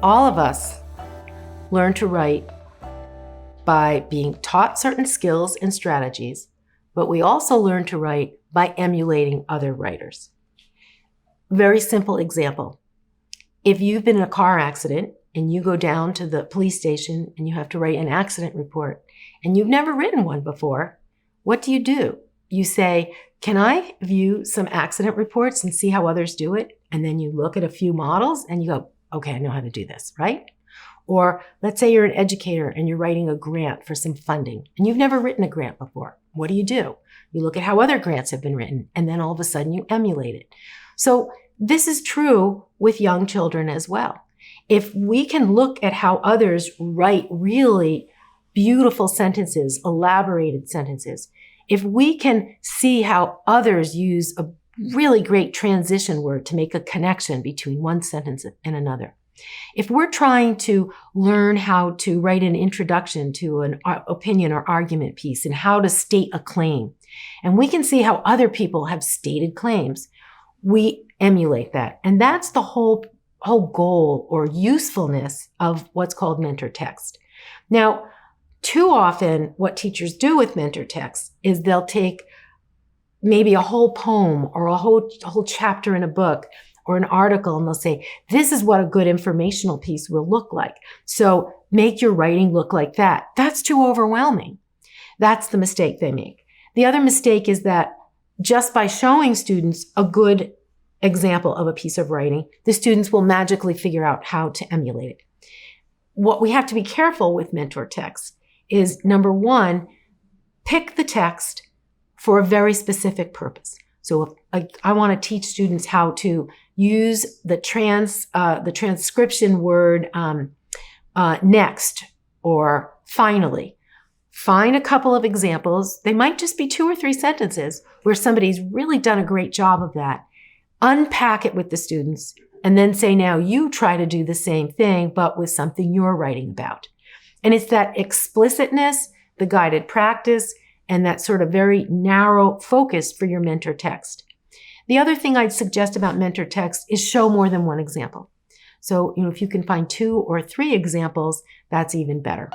All of us learn to write by being taught certain skills and strategies, but we also learn to write by emulating other writers. Very simple example. If you've been in a car accident and you go down to the police station and you have to write an accident report and you've never written one before, what do? You say, can I view some accident reports and see how others do it? And then you look at a few models and you go, okay, I know how to do this, right? Or let's say you're an educator and you're writing a grant for some funding and you've never written a grant before. What do? You look at how other grants have been written and then all of a sudden you emulate it. So this is true with young children as well. If we can look at how others write really beautiful sentences, elaborated sentences, if we can see how others use a really great transition word to make a connection between one sentence and another, if we're trying to learn how to write an introduction to an opinion or argument piece and how to state a claim, and we can see how other people have stated claims, we emulate that. And that's the whole goal or usefulness of what's called mentor text. Now, too often what teachers do with mentor text is they'll take maybe a whole poem or a whole chapter in a book or an article and they'll say, this is what a good informational piece will look like. So make your writing look like that. That's too overwhelming. That's the mistake they make. The other mistake is that just by showing students a good example of a piece of writing, the students will magically figure out how to emulate it. What we have to be careful with mentor text is, number one, pick the text for a very specific purpose. So if I want to teach students how to use the transcription word next or finally, find a couple of examples. They might just be 2 or 3 sentences where somebody's really done a great job of that. Unpack it with the students and then say, now you try to do the same thing, but with something you're writing about. And it's that explicitness, the guided practice, and that sort of very narrow focus for your mentor text. The other thing I'd suggest about mentor text is show more than one example. So, if you can find 2 or 3 examples, that's even better.